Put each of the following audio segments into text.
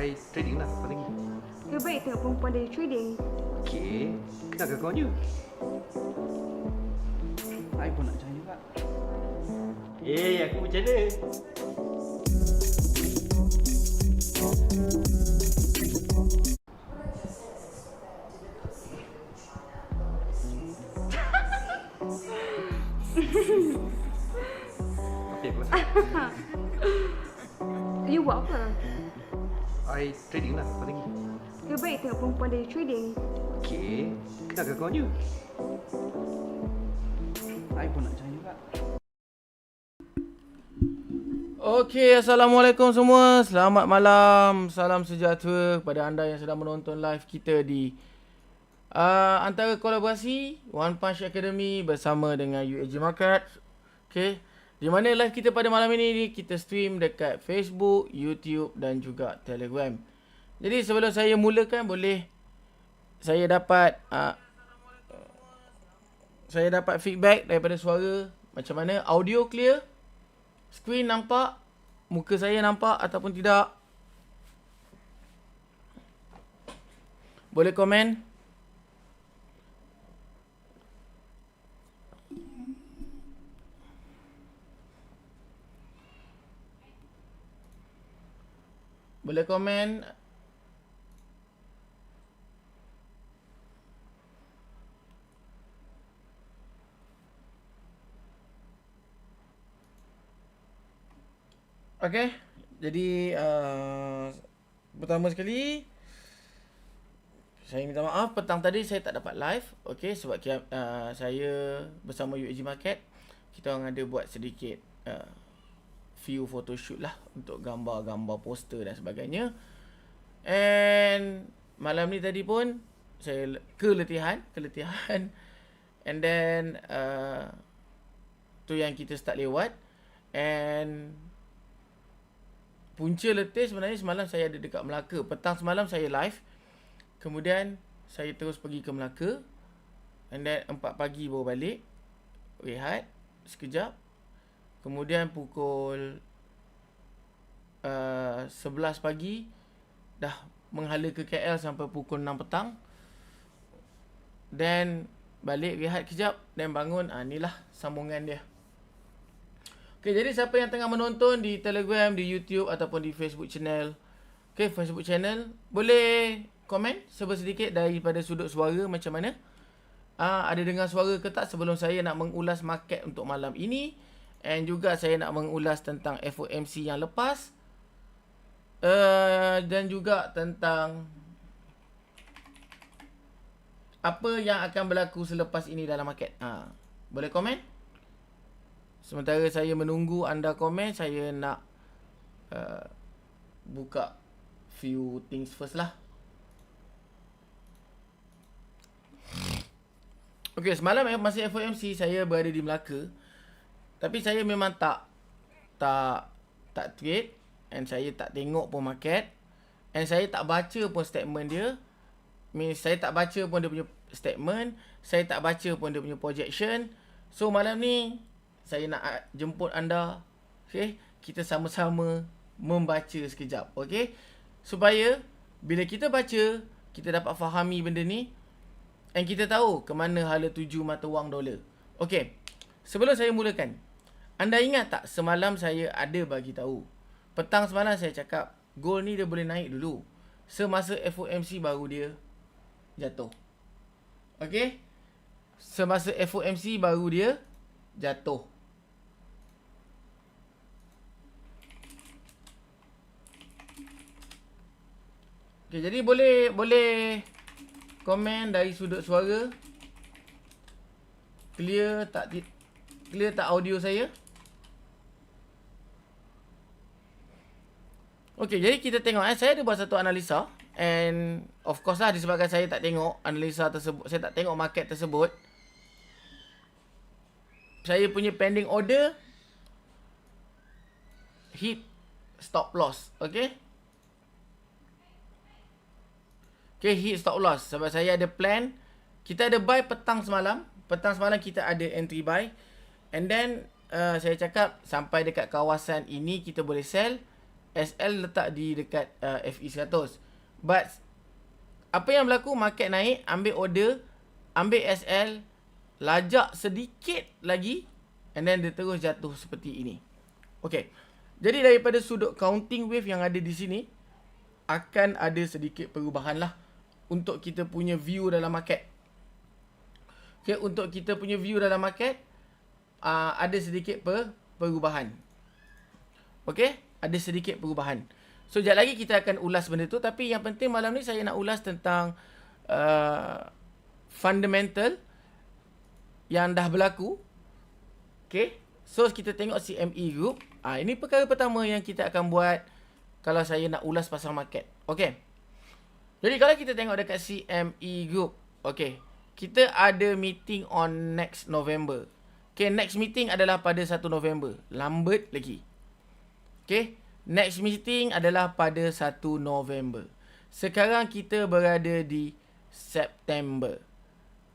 I trading lah paling. Lebih baik tengok perempuan dari trading. Okay, kenapa kau ni? I pun nak join juga. Aku macam mana? Okay, aku rasa. You buat apa? I trading lah paling. Lebih baik tengok perempuan dari trading. Okay, kenapa kau ni? I pun nak join juga. Okey, Assalamualaikum semua. Selamat malam. Salam sejahtera kepada anda yang sedang menonton live kita di antara kolaborasi One Punch Academy bersama dengan UAG Market. Okey, di mana live kita pada malam ini kita stream dekat Facebook, YouTube dan juga Telegram. Jadi sebelum saya mulakan, boleh saya dapat feedback daripada suara macam mana? Audio clear? Skrin nampak? Muka saya nampak ataupun tidak? Boleh komen? Boleh komen? Okay, jadi pertama sekali saya minta maaf petang tadi saya tak dapat live. Okay, sebab saya bersama UAG Market kita orang ada buat sedikit few photoshoot lah untuk gambar-gambar poster dan sebagainya. And malam ni tadi pun saya keletihan and then tu yang kita start lewat. And punca letih sebenarnya semalam saya ada dekat Melaka. Petang semalam saya live. Kemudian saya terus pergi ke Melaka. And then 4 pagi baru balik. Rehat sekejap. Kemudian pukul 11 pagi dah menghala ke KL sampai pukul 6 petang. Then balik rehat kejap. Then bangun. Inilah sambungan dia. Okay, jadi siapa yang tengah menonton di Telegram, di YouTube ataupun di Facebook channel. Okay, Facebook channel. Boleh komen sedikit daripada sudut suara macam mana. Ada dengar suara ke tak sebelum saya nak mengulas market untuk malam ini. And juga saya nak mengulas tentang FOMC yang lepas. Dan juga tentang apa yang akan berlaku selepas ini dalam market. Boleh komen? Sementara saya menunggu anda komen, saya nak buka few things first lah. Okay, semalam masa FOMC saya berada di Melaka. Tapi saya memang tak trade. And saya tak tengok pun market. And saya tak baca pun statement dia. Saya tak baca pun dia punya statement. Saya tak baca pun dia punya projection. So malam ni saya nak jemput anda. Okay, kita sama-sama membaca sekejap. Okay, supaya bila kita baca, kita dapat fahami benda ni. And kita tahu ke mana hala tuju mata wang dolar. Okay, sebelum saya mulakan, anda ingat tak semalam saya ada bagi tahu. Petang semalam saya cakap gold ni dia boleh naik dulu. Semasa FOMC baru dia jatuh. Okay, semasa FOMC baru dia jatuh. Okay, jadi boleh komen dari sudut suara. Clear tak audio saya? Okay, jadi kita tengok saya ada buat satu analisa. And of course lah disebabkan saya tak tengok analisa tersebut, saya tak tengok market tersebut. Saya punya pending order hit stop loss. Okay, hit stop loss. Sebab saya ada plan. Kita ada buy petang semalam. Petang semalam kita ada entry buy. And then saya cakap sampai dekat kawasan ini kita boleh sell. SL letak di dekat FE 100. But apa yang berlaku, market naik, ambil order, ambil SL, lajak sedikit lagi, and then dia terus jatuh seperti ini. Okay. Jadi daripada sudut counting wave yang ada di sini, akan ada sedikit perubahan lah untuk kita punya view dalam market. Okay, untuk kita punya view dalam market, ada sedikit perubahan. Okay, ada sedikit perubahan. So, sekejap lagi kita akan ulas benda tu. Tapi yang penting malam ni saya nak ulas tentang fundamental yang dah berlaku. Okay. So, kita tengok CME Group. Ini perkara pertama yang kita akan buat kalau saya nak ulas pasal market. Okay. Jadi, kalau kita tengok dekat CME Group. Okay. Kita ada meeting on next November. Okay. Next meeting adalah pada 1 November. Lambat lagi. Okay. Next meeting adalah pada 1 November. Sekarang kita berada di September.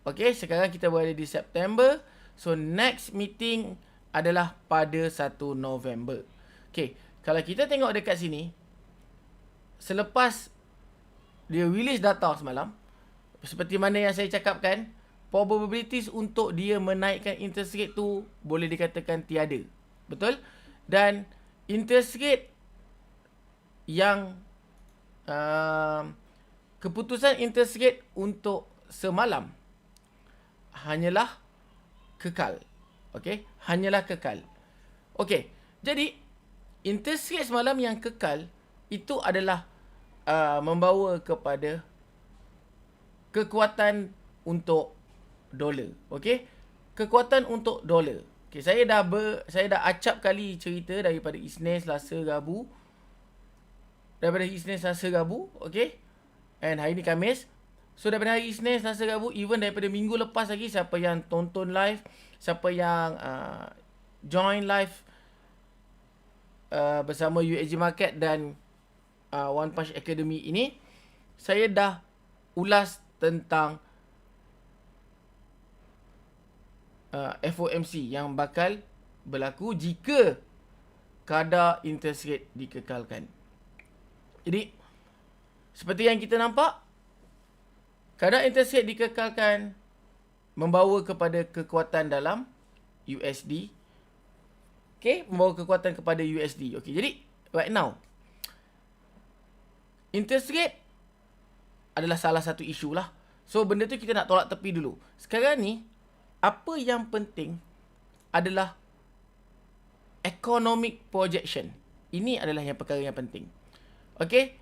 Okay, sekarang kita berada di September. So, next meeting adalah pada 1 November. Okay, kalau kita tengok dekat sini, selepas dia release data semalam, seperti mana yang saya cakapkan, probabilities untuk dia menaikkan interest rate tu boleh dikatakan tiada. Betul? Dan interest rate yang keputusan interest rate untuk semalam hanyalah kekal. Okey, hanyalah kekal. Okey, jadi interest rate semalam yang kekal itu adalah membawa kepada kekuatan untuk dolar. Okey, kekuatan untuk dolar. Okey, saya dah acap kali cerita daripada Isnin, Selasa, Rabu. Daripada Isnin, Selasa, Rabu. Okay. And hari ni Khamis. So, daripada hari Isnin, Selasa, Rabu. Even daripada minggu lepas lagi. Siapa yang tonton live. Siapa yang join live bersama USG Market dan One Punch Academy ini. Saya dah ulas tentang FOMC yang bakal berlaku jika kadar interest rate dikekalkan. Jadi, seperti yang kita nampak, kadar interest rate dikekalkan membawa kepada kekuatan dalam USD. Okay, membawa kekuatan kepada USD. Okay, jadi, right now, interest rate adalah salah satu isu lah. So, benda tu kita nak tolak tepi dulu. Sekarang ni, apa yang penting adalah economic projection. Ini adalah yang perkara yang penting. Okay,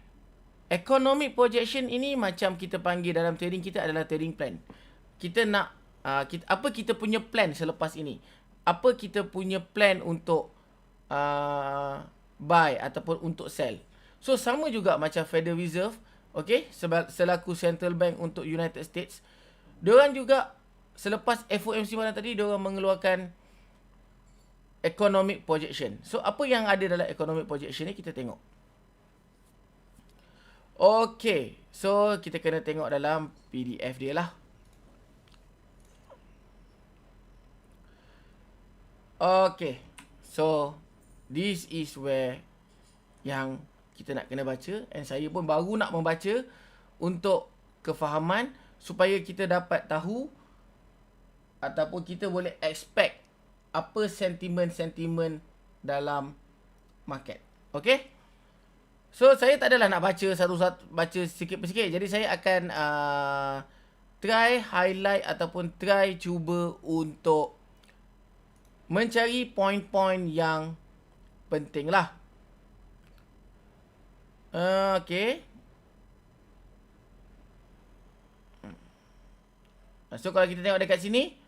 economic projection ini macam kita panggil dalam trading kita adalah trading plan. Kita nak, apa kita punya plan selepas ini? Apa kita punya plan untuk buy ataupun untuk sell? So, sama juga macam Federal Reserve, okay, selaku central bank untuk United States. Diorang juga, selepas FOMC malam tadi, diorang mengeluarkan economic projection. So, apa yang ada dalam economic projection ni, kita tengok. Okay, so kita kena tengok dalam PDF dia lah. Okay, so this is where yang kita nak kena baca. And saya pun baru nak membaca untuk kefahaman supaya kita dapat tahu ataupun kita boleh expect apa sentimen-sentimen dalam market. Okay? So, saya tak adalah nak baca satu-satu, baca sikit per sikit. Jadi, saya akan try highlight ataupun try cuba untuk mencari poin-poin yang penting lah. Okay. So, kalau kita tengok dekat sini,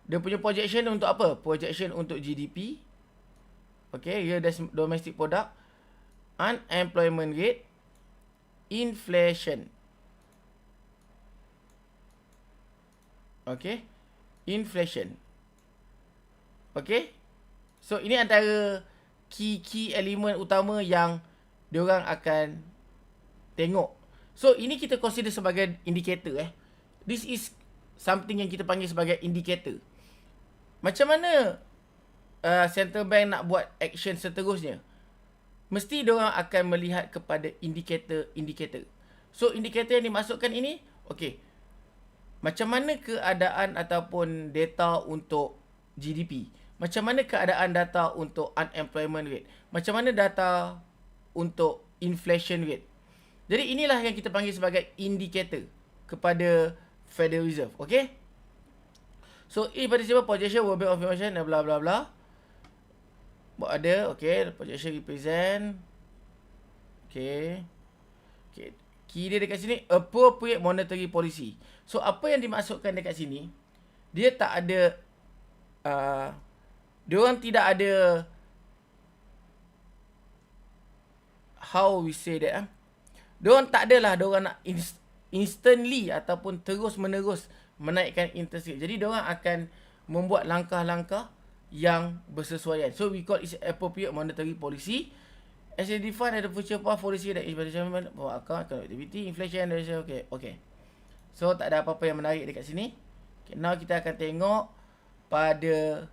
dia punya projection untuk apa? Projection untuk GDP. Okay, real domestic product. Unemployment rate, inflation. Okay, inflation. Okay, so ini antara key elemen utama yang diorang akan tengok. So ini kita consider sebagai indicator. This is something yang kita panggil sebagai indicator. Macam mana central bank nak buat action seterusnya? mesti diorang akan melihat kepada indikator-indikator. So, indikator yang dimasukkan ini, okey, macam mana keadaan ataupun data untuk GDP? Macam mana keadaan data untuk unemployment rate? Macam mana data untuk inflation rate? Jadi, inilah yang kita panggil sebagai indikator kepada Federal Reserve. Okay? So, E pada siapa? Projection, World Bank of Information, bla bla bla. Buat ada, okay. Projection represent. Okay. Okay. Key dia dekat sini, appropriate monetary policy. So, apa yang dimasukkan dekat sini, dia tak ada, diorang tidak ada, how we say that, diorang tak adalah, diorang nak instantly ataupun terus menerus menaikkan interest rate. Jadi, diorang akan membuat langkah-langkah yang bersesuaian. So, we call it appropriate monetary policy. As a defined as the future path policy that is by the government for account, connectivity, inflation, okay. Okay. So, tak ada apa-apa yang menarik dekat sini. Okay, now kita akan tengok pada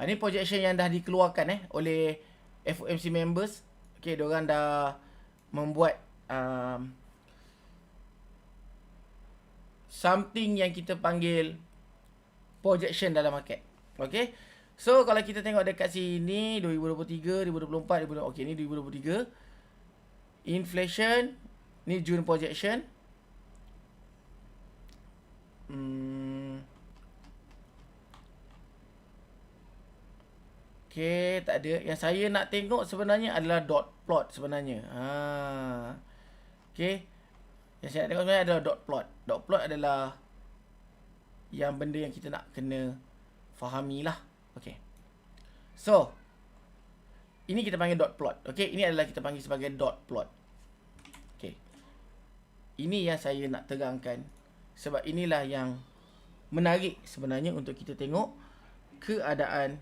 ni projection yang dah dikeluarkan oleh FOMC members. Okay, diorang dah membuat something yang kita panggil projection dalam market. Okay. So, kalau kita tengok dekat sini 2023, 2024, okay, ni 2023. Inflation, ni June projection. Okay, tak ada. Yang saya nak tengok sebenarnya adalah dot plot sebenarnya. Okay. Yang saya nak tengok sebenarnya adalah dot plot. Dot plot adalah yang benda yang kita nak kena fahami lah. Okay. So, ini kita panggil dot plot. Okay, ini adalah kita panggil sebagai dot plot. Okay. Ini yang saya nak terangkan. Sebab inilah yang menarik sebenarnya untuk kita tengok keadaan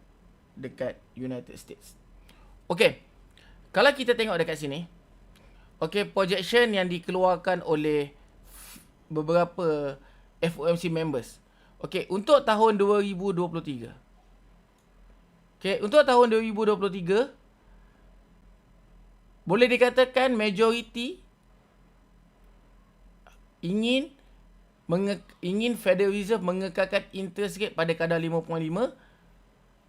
dekat United States. Okay. Kalau kita tengok dekat sini. Okay, projection yang dikeluarkan oleh beberapa FOMC members. Okay, untuk tahun 2023. Okay, untuk tahun 2023, boleh dikatakan majoriti ingin Federal Reserve mengekalkan interest rate pada kadar 5.5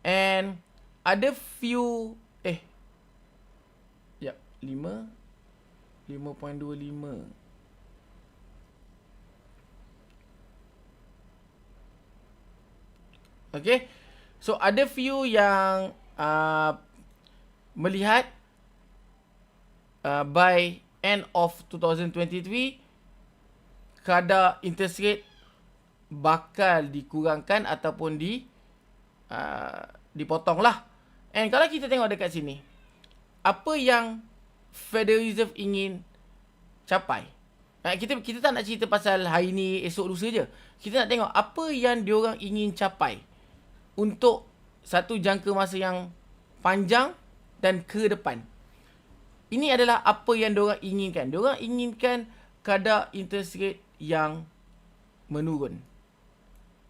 and ada few 5.25. Okay. So, ada few yang melihat by end of 2023, kadar interest rate bakal dikurangkan ataupun dipotong lah. And kalau kita tengok dekat sini, apa yang Federal Reserve ingin capai? Kita tak nak cerita pasal hari ni, esok, lusa je. Kita nak tengok apa yang diorang ingin capai untuk satu jangka masa yang panjang dan ke depan. Ini adalah apa yang diorang inginkan. Diorang inginkan kadar interest rate yang menurun.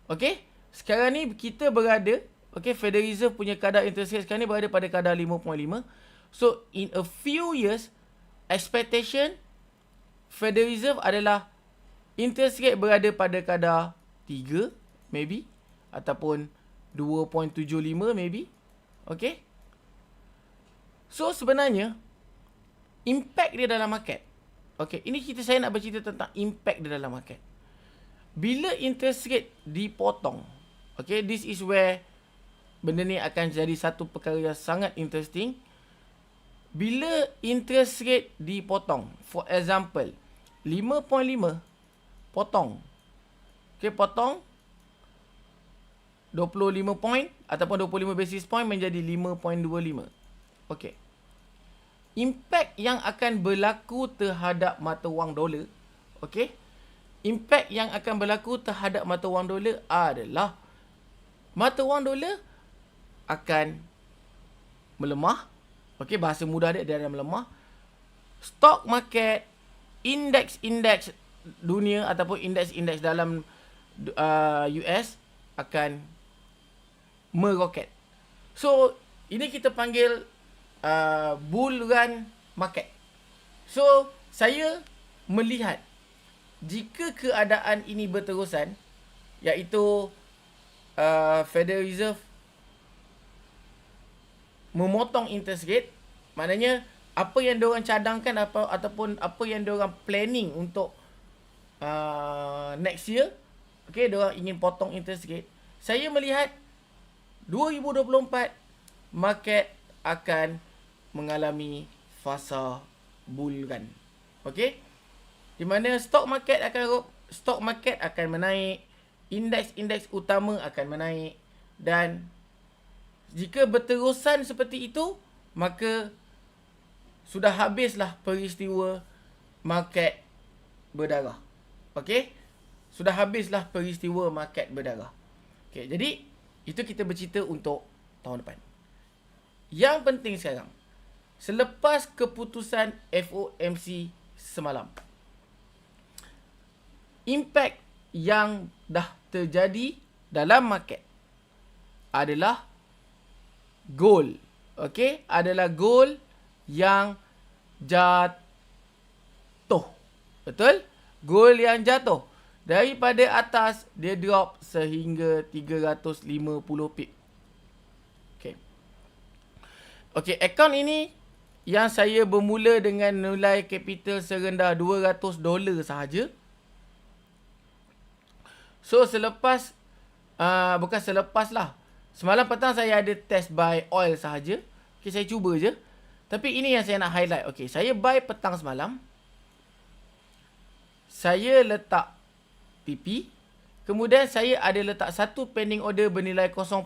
Okay? Sekarang ni kita berada, okay, Federal Reserve punya kadar interest rate sekarang ni berada pada kadar 5.5. So, in a few years, expectation Federal Reserve adalah interest rate berada pada kadar 3, maybe. Ataupun 2.75 maybe. Okay. So, sebenarnya, impact dia dalam market. Okay, ini saya nak bercerita tentang impact dia dalam market. Bila interest rate dipotong, okay, this is where benda ni akan jadi satu perkara yang sangat interesting. Bila interest rate dipotong, for example, 5.5 potong. Okay, potong 25 point ataupun 25 basis point menjadi 5.25. Okay. Impact yang akan berlaku terhadap mata wang dolar, okay, impact yang akan berlaku terhadap mata wang dolar adalah mata wang dolar akan melemah. Okay, bahasa mudah dia akan melemah. Stock market, indeks-indeks dunia ataupun indeks-indeks dalam US akan meroket. So, ini kita panggil bull run market. So, saya melihat jika keadaan ini berterusan, iaitu Federal Reserve memotong interest rate, maknanya apa yang diorang cadangkan ataupun apa yang diorang planning untuk next year, okay, diorang ingin potong interest rate. Saya melihat 2024 market akan mengalami fasa bull run. Okay, di mana stock market akan menaik, indeks-indeks utama akan menaik, dan jika berterusan seperti itu, maka sudah habislah peristiwa market berdarah. Okey? Sudah habislah peristiwa market berdarah. Okey, jadi itu kita bercerita untuk tahun depan. Yang penting sekarang, selepas keputusan FOMC semalam, impact yang dah terjadi dalam market adalah gold. Okey, adalah gold yang jatuh. Betul? Gold yang jatuh. Daripada atas, dia drop sehingga 350 pip. Okey. Okey, akaun ini yang saya bermula dengan nilai capital serendah $200 sahaja. So, selepas, bukan selepas lah. Semalam petang saya ada test buy oil sahaja. Okay, saya cuba je. Tapi ini yang saya nak highlight. Okay, saya buy petang semalam. Saya letak TP. Kemudian saya ada letak satu pending order bernilai 0.15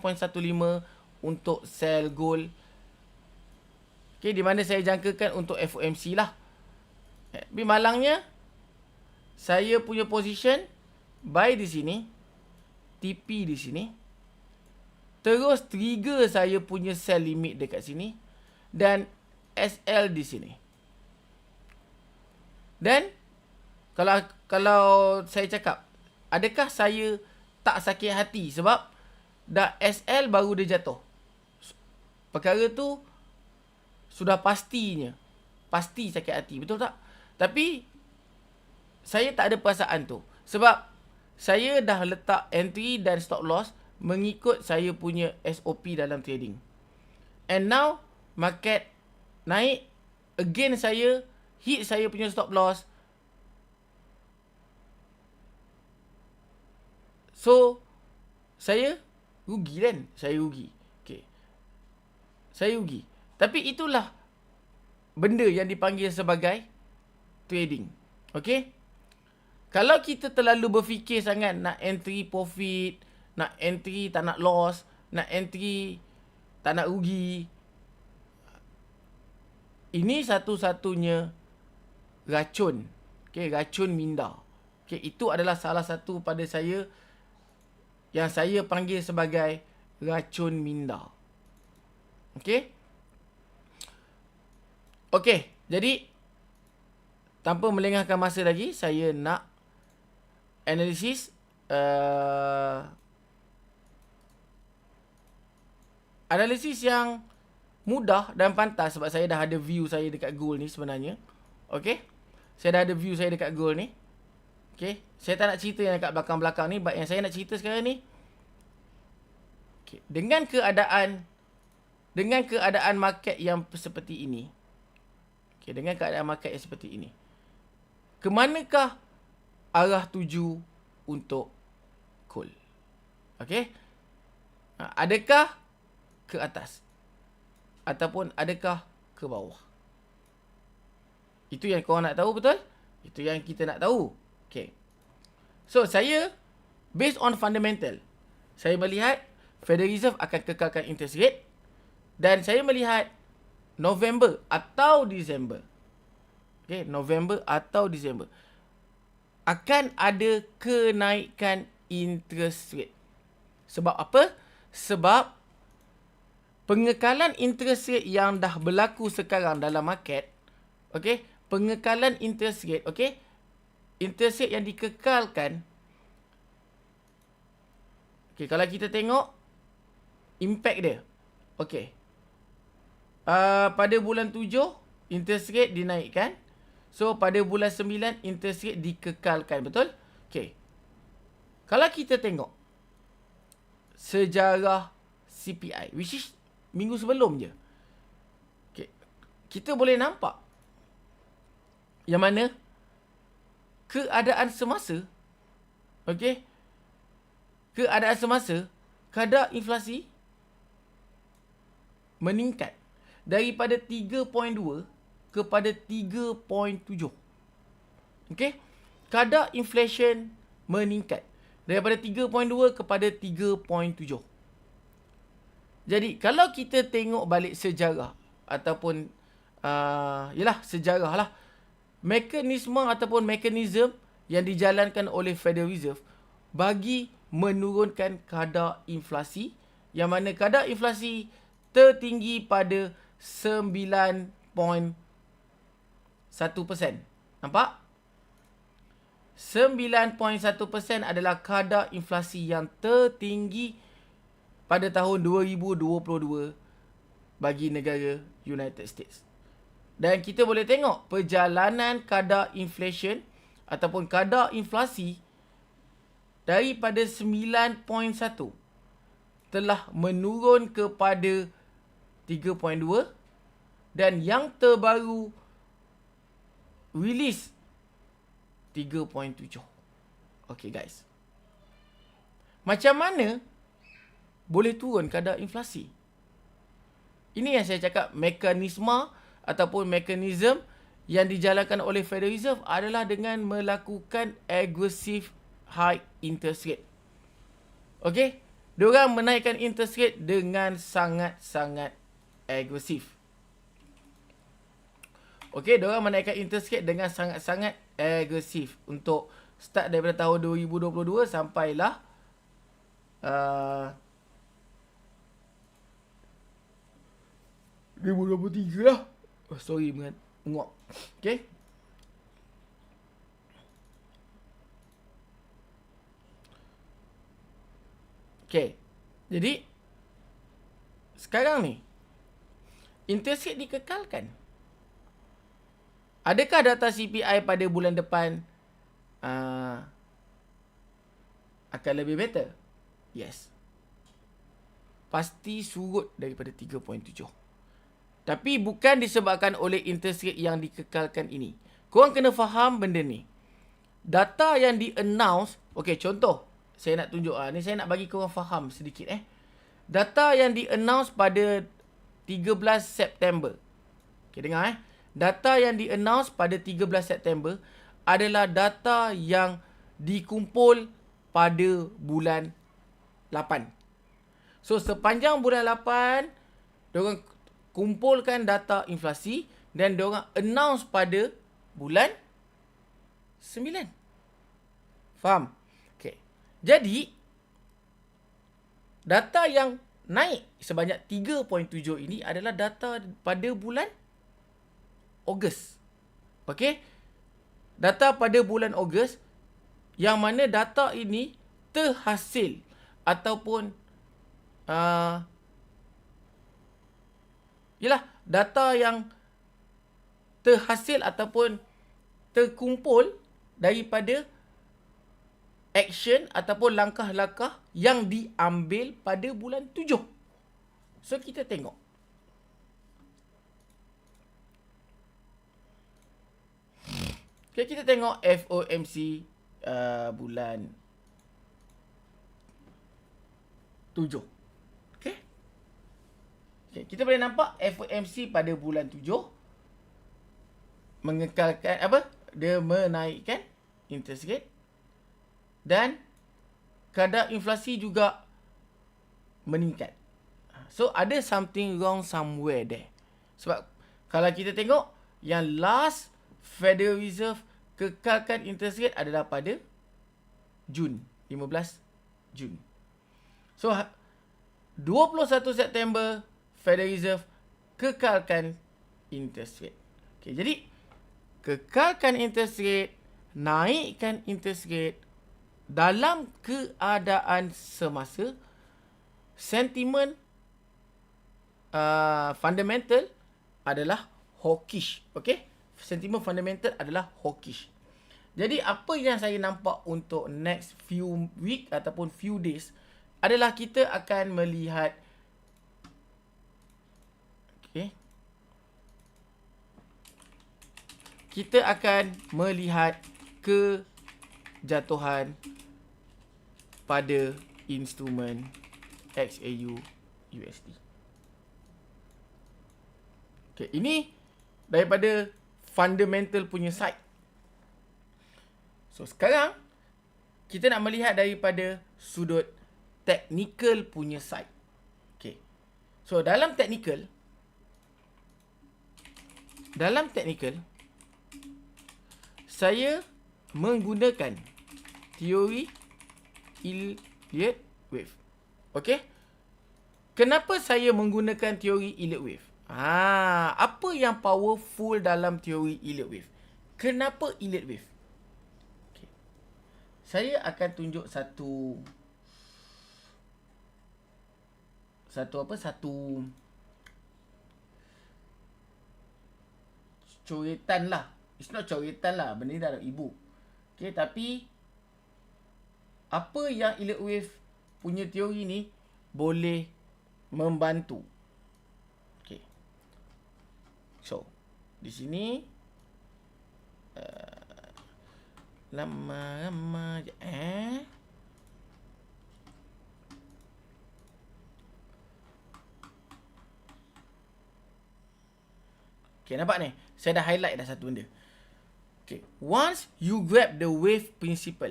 untuk sell gold. Okay, di mana saya jangkakan untuk FOMC lah. Tapi malangnya, saya punya position buy di sini, TP di sini. Terus trigger saya punya sell limit dekat sini. Dan SL di sini. Dan kalau saya cakap, adakah saya tak sakit hati sebab dah SL baru dia jatuh? Perkara tu sudah pastinya. Pasti sakit hati, betul tak? Tapi saya tak ada perasaan tu. Sebab saya dah letak entry dan stop loss mengikut saya punya SOP dalam trading. And now, market naik. Again saya hit saya punya stop loss. So, saya rugi kan? Saya rugi. Okay. Saya rugi. Tapi itulah benda yang dipanggil sebagai trading. Okay? Kalau kita terlalu berfikir sangat nak entry profit, nak entry tak nak loss, nak entry tak nak rugi, ini satu-satunya racun. Okay, racun minda. Okay, itu adalah salah satu pada saya yang saya panggil sebagai racun minda. Okay. Okay, jadi tanpa melengahkan masa lagi, saya nak analisis analisis yang mudah dan pantas sebab saya dah ada view saya dekat goal ni sebenarnya. Okay, saya dah ada view saya dekat goal ni. Okay, saya tak nak cerita yang dekat belakang-belakang ni, but yang saya nak cerita sekarang ni, okay, dengan keadaan market yang seperti ini, okay, dengan keadaan market yang seperti ini, ke manakah arah tuju untuk gold? Okay, adakah ke atas ataupun adakah ke bawah? Itu yang korang nak tahu, betul? Itu yang kita nak tahu. Okay. So, saya based on fundamental, saya melihat Federal Reserve akan kekalkan interest rate, dan saya melihat November atau Disember. Okay, November atau Disember akan ada kenaikan interest rate. Sebab apa? Sebab pengekalan interest rate yang dah berlaku sekarang dalam market, okay, pengekalan interest rate, okay, interest rate yang dikekalkan, okay, kalau kita tengok impact dia, okay, pada bulan 7 interest rate dinaikkan. So pada bulan 9 interest rate dikekalkan, betul? Okey. Kalau kita tengok sejarah CPI, which is minggu sebelum je. Okay. Kita boleh nampak yang mana keadaan semasa, okey, keadaan semasa, kadar inflasi meningkat daripada 3.2 kepada 3.7. Okey? Kadar inflation meningkat daripada 3.2 kepada 3.7. Jadi, kalau kita tengok balik sejarah ataupun yalah sejarah lah, mekanisme ataupun mekanism yang dijalankan oleh Federal Reserve bagi menurunkan kadar inflasi, yang mana kadar inflasi tertinggi pada 9.1%. Nampak? 9.1% adalah kadar inflasi yang tertinggi pada tahun 2022 bagi negara United States. Dan kita boleh tengok perjalanan kadar inflation ataupun kadar inflasi daripada 9.1 telah menurun kepada 3.2 dan yang terbaru release 3.7. Okay guys. Macam mana boleh turun kadar inflasi? Ini yang saya cakap, mekanisme ataupun mekanism yang dijalankan oleh Federal Reserve adalah dengan melakukan aggressive high interest rate. Okay? Diorang menaikkan interest rate dengan sangat-sangat agresif. Okay, diorang menaikkan interest rate dengan sangat-sangat agresif untuk start daripada tahun 2022 sampailah 2023 lah. Oh, sorry, menguap. Okay. Okay. Jadi, sekarang ni, interest rate dikekalkan. Adakah data CPI pada bulan depan akan lebih better? Yes. Pasti surut daripada 3.7. Tapi bukan disebabkan oleh interest rate yang dikekalkan ini. Korang kena faham benda ni. Data yang di-announce, okay, contoh, saya nak tunjuk, ni saya nak bagi korang faham sedikit. Data yang di-announce pada 13 September. Okay, dengar Data yang di-announce pada 13 September adalah data yang dikumpul pada bulan 8. So, sepanjang bulan 8, diorang kumpulkan data inflasi dan diorang announce pada bulan 9. Faham? Okay. Jadi, data yang naik sebanyak 3.7 ini adalah data pada bulan Ogos. Okey? Data pada bulan Ogos yang mana data ini terhasil ataupun data yang terhasil ataupun terkumpul daripada action ataupun langkah-langkah yang diambil pada bulan 7. So, kita tengok. Okay, kita tengok FOMC bulan 7. Okay. Okay, kita boleh nampak FOMC pada bulan 7 mengekalkan dia menaikkan interest rate dan kadar inflasi juga meningkat. So, ada something wrong somewhere there. Sebab kalau kita tengok yang last Federal Reserve kekalkan interest rate adalah pada Jun, 15 Jun. So, 21 September Federal Reserve kekalkan interest rate. Okay, jadi kekalkan interest rate, naikkan interest rate dalam keadaan semasa sentimen fundamental adalah hawkish. Okay? Sentimen fundamental adalah hawkish. Jadi apa yang saya nampak untuk next few week ataupun few days adalah kita akan melihat kita akan melihat kejatuhan pada instrumen XAU USD. Okay, ini daripada fundamental punya side. So sekarang kita nak melihat daripada sudut technical punya side. Okay. So dalam technical saya menggunakan teori Elliott wave. Okay? Kenapa saya menggunakan teori Elliott wave? Apa yang powerful dalam teori Elliott wave? Kenapa Elliott wave? Okay. Saya akan tunjuk satu coretan lah. It's not coretan lah. Benda ni dalam e-book. Okay, tapi apa yang Elliott wave punya teori ni boleh membantu. Okay. So, di sini lama je. Okay, nampak ni? Saya dah highlight dah satu benda. Okay, once you grab the wave principle,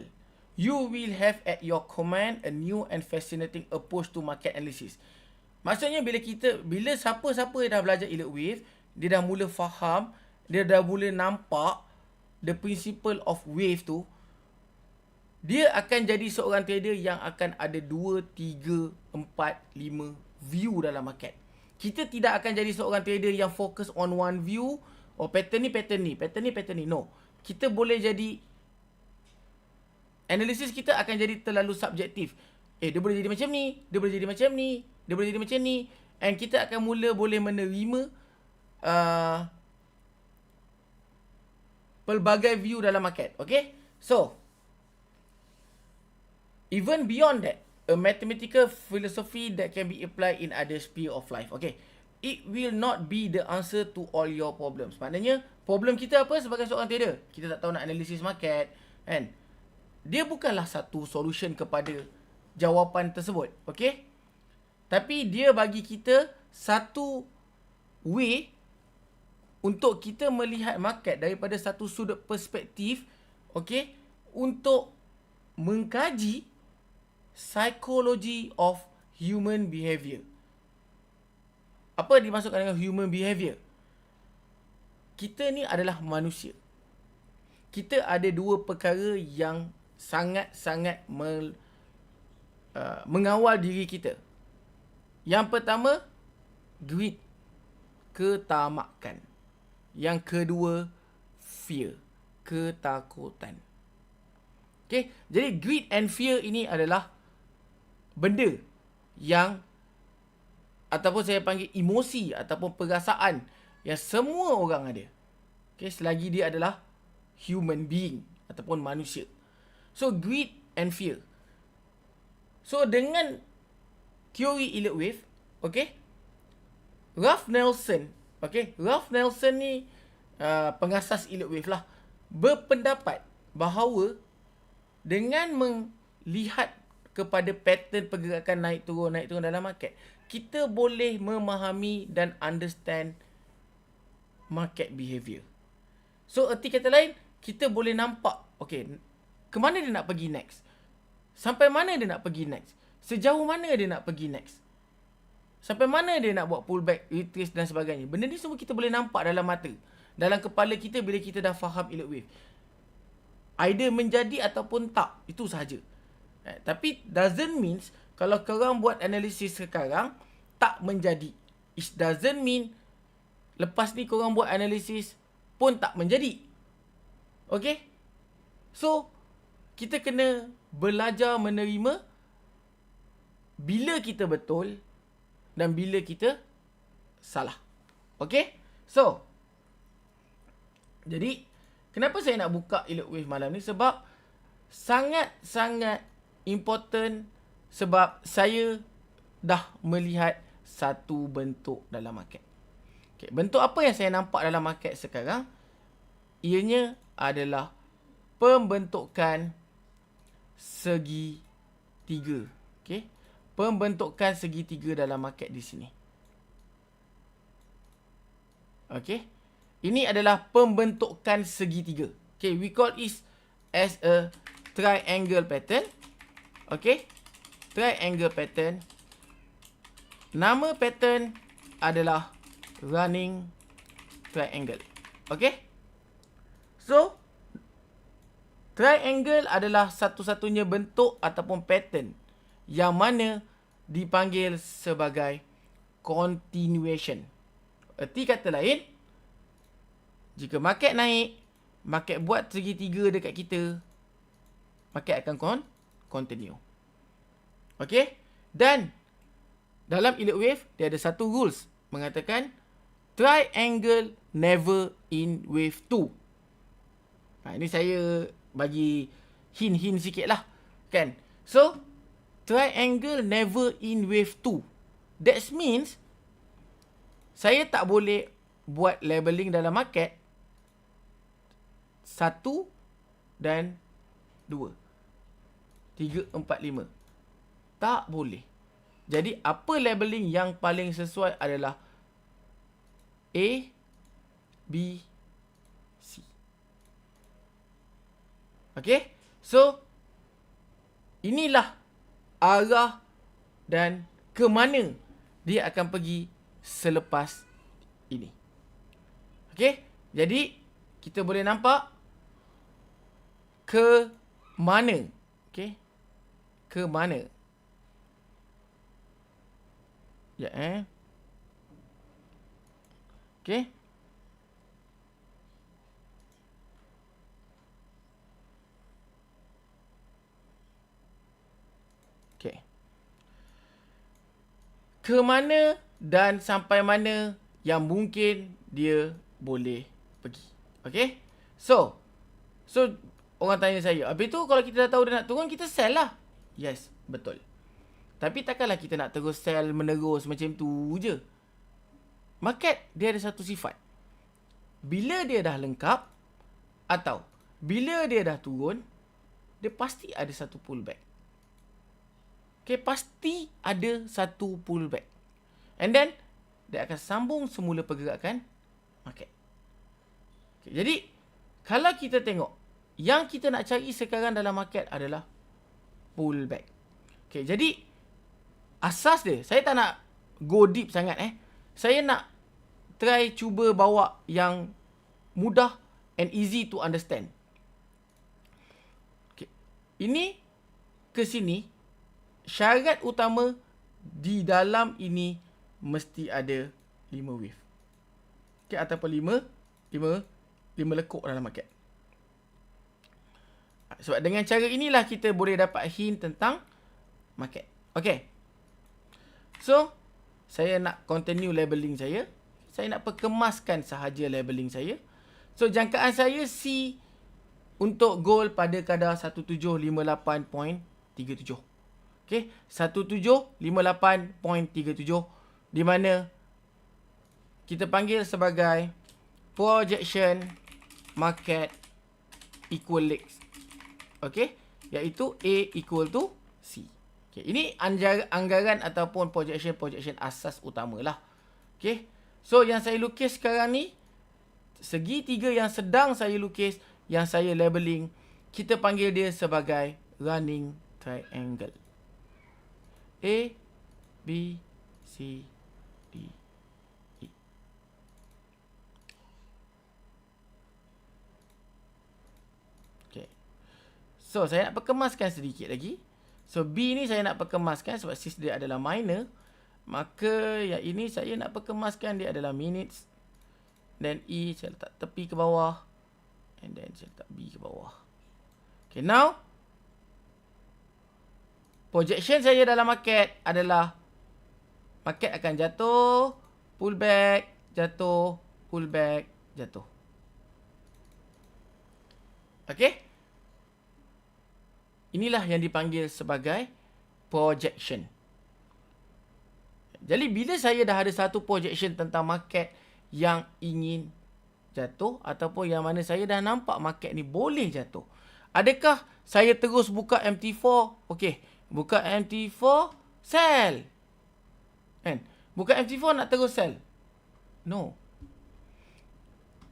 you will have at your command a new and fascinating approach to market analysis. Maksudnya bila siapa-siapa yang dah belajar Elliott wave, dia dah mula faham, dia dah mula nampak the principle of wave tu, dia akan jadi seorang trader yang akan ada 2, 3, 4, 5 view dalam market. Kita tidak akan jadi seorang trader yang fokus on one view. Oh, pattern ni. No. Kita boleh jadi, analisis kita akan jadi terlalu subjektif. Dia boleh jadi macam ni, dia boleh jadi macam ni, dia boleh jadi macam ni. And kita akan mula boleh menerima pelbagai view dalam market. Okay? So, even beyond that, a mathematical philosophy that can be applied in other sphere of life. Okay? It will not be the answer to all your problems. Maknanya, problem kita apa sebagai seorang trader? Kita tak tahu nak analisis market, kan? Dia bukanlah satu solution kepada jawapan tersebut. Okay? Tapi dia bagi kita satu way untuk kita melihat market daripada satu sudut perspektif, okay, untuk mengkaji psychology of human behavior. Apa dimaksudkan dengan human behavior? Kita ni adalah manusia. Kita ada dua perkara yang sangat-sangat mengawal diri kita. Yang pertama, greed, ketamakan. Yang kedua, fear, ketakutan. Okay, jadi greed and fear ini adalah benda yang, ataupun saya panggil emosi ataupun perasaan yang semua orang ada. Okay, selagi dia adalah human being ataupun manusia. So, greed and fear. So, dengan teori Elliott wave, okay, Ralph Nelson ni pengasas Elliott wave lah, berpendapat bahawa dengan melihat kepada pattern pergerakan naik turun dalam market, kita boleh memahami dan understand market behavior. So, erti kata lain, kita boleh nampak, okay, ke mana dia nak pergi next? Sampai mana dia nak pergi next? Sejauh mana dia nak pergi next? Sampai mana dia nak buat pullback, retrace dan sebagainya. Benda ni semua kita boleh nampak dalam mata, dalam kepala kita bila kita dah faham Elliott wave. Either menjadi ataupun tak, itu sahaja. Tapi doesn't means kalau korang buat analisis sekarang tak menjadi. It doesn't mean lepas ni korang buat analisis pun tak menjadi. Okay? So, kita kena belajar menerima bila kita betul dan bila kita salah. Okay? So, jadi kenapa saya nak buka Elliott Wave malam ni? Sebab sangat-sangat important, sebab saya dah melihat satu bentuk dalam market. Okay, bentuk apa yang saya nampak dalam market sekarang? Ianya adalah pembentukan segitiga. Okay, pembentukan segitiga dalam market di sini. Okay, ini adalah pembentukan segitiga. Okay, we call it as a triangle pattern. Okay, triangle pattern. Nama pattern adalah running triangle. Okay, so triangle adalah satu-satunya bentuk ataupun pattern yang mana dipanggil sebagai continuation. Erti kata lain, jika market naik, market buat segitiga dekat kita, market akan continue. Okay, dan dalam Elliott Wave, dia ada satu rules mengatakan triangle never in wave 2. Ini saya bagi hint-hint sikit lah, kan? So, triangle never in wave 2. That means, saya tak boleh buat labeling dalam market 1 dan 2. 3, 4, 5. Tak boleh. Jadi, apa labeling yang paling sesuai adalah A, B, C. Okay? So, inilah arah dan ke mana dia akan pergi selepas ini. Okay? Jadi, kita boleh nampak ke mana. Okay? Ke mana. Ya, okay. Okay. Ke mana dan sampai mana yang mungkin dia boleh pergi. Okay. So orang tanya saya, habis tu kalau kita dah tahu dia nak turun, kita sell lah. Yes, betul. Tapi takkanlah kita nak terus sell menerus macam tu je. Market dia ada satu sifat. Bila dia dah lengkap atau bila dia dah turun, dia pasti ada satu pullback. Okay, pasti ada satu pullback. And then, dia akan sambung semula pergerakan market. Okay, jadi, kalau kita tengok, yang kita nak cari sekarang dalam market adalah pullback. Okay, jadi, asas dia, saya tak nak go deep sangat Saya nak try cuba bawa yang mudah and easy to understand. Okay. Ini ke sini, syarat utama di dalam ini mesti ada 5 wave. Okay, ataupun 5 lekuk dalam market. Sebab dengan cara inilah kita boleh dapat hint tentang market. Okay. So, saya nak continue labeling saya. Saya nak perkemaskan sahaja labeling saya. So, jangkaan saya C untuk goal pada kadar 1758.37. Okay, 1758.37 di mana kita panggil sebagai projection market equal legs. Okay, iaitu A equal to C. Okay, ini anggaran ataupun projection asas utama lah. Okay, so yang saya lukis sekarang ni, segitiga yang sedang saya lukis, yang saya labeling, kita panggil dia sebagai running triangle. A, B, C, D, E. Okay, so saya nak perkemaskan sedikit lagi. So, B ni saya nak perkemaskan sebab sis dia adalah minor. Maka yang ini saya nak perkemaskan dia adalah minutes. Dan E saya letak tepi ke bawah. And then saya letak B ke bawah. Okay, now. Projection saya dalam market adalah market akan jatuh, pullback, jatuh, pullback, jatuh. Okay? Inilah yang dipanggil sebagai projection. Jadi bila saya dah ada satu projection tentang market yang ingin jatuh ataupun yang mana saya dah nampak market ni boleh jatuh, adakah saya terus buka MT4? Okey, buka MT4, sell. Kan? Buka MT4 nak terus sell? No.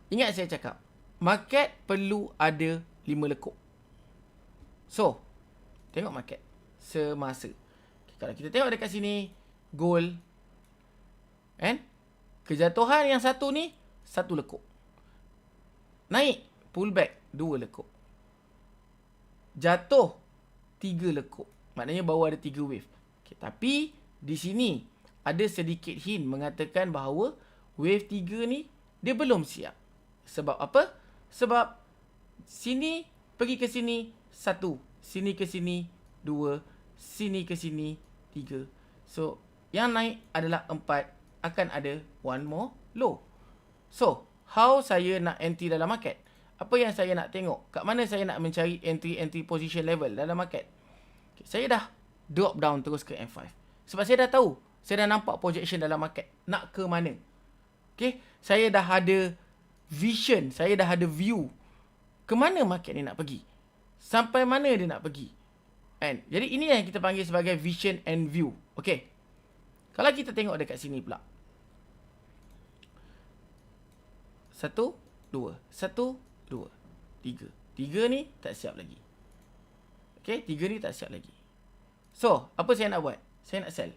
Ingat saya cakap, market perlu ada 5 lekuk. So, tengok market semasa. Okay, kalau kita tengok dekat sini, gold, kan? Kejatuhan yang satu ni, 1 lekuk. Naik, pullback, 2 lekuk. Jatuh, 3 lekuk. Maknanya baru ada 3 wave. Okay, tapi, di sini, ada sedikit hint mengatakan bahawa wave 3 ni, dia belum siap. Sebab apa? Sebab, sini, pergi ke sini, 1. Sini ke sini, 2. Sini ke sini, 3. So, yang naik adalah 4. Akan ada one more low. So, how saya nak entry dalam market? Apa yang saya nak tengok? Kat mana saya nak mencari entry position level dalam market? Okay, saya dah drop down terus ke M5. Sebab saya dah tahu. Saya dah nampak projection dalam market. Nak ke mana? Okay, saya dah ada vision. Saya dah ada view. Ke mana market ni nak pergi? Sampai mana dia nak pergi? And, jadi ini yang kita panggil sebagai vision and view. Okay. Kalau kita tengok dekat sini pula. 1, 2. 1, 2. 3. 3 ni tak siap lagi. Okay. 3 ni tak siap lagi. So, apa saya nak buat? Saya nak sell.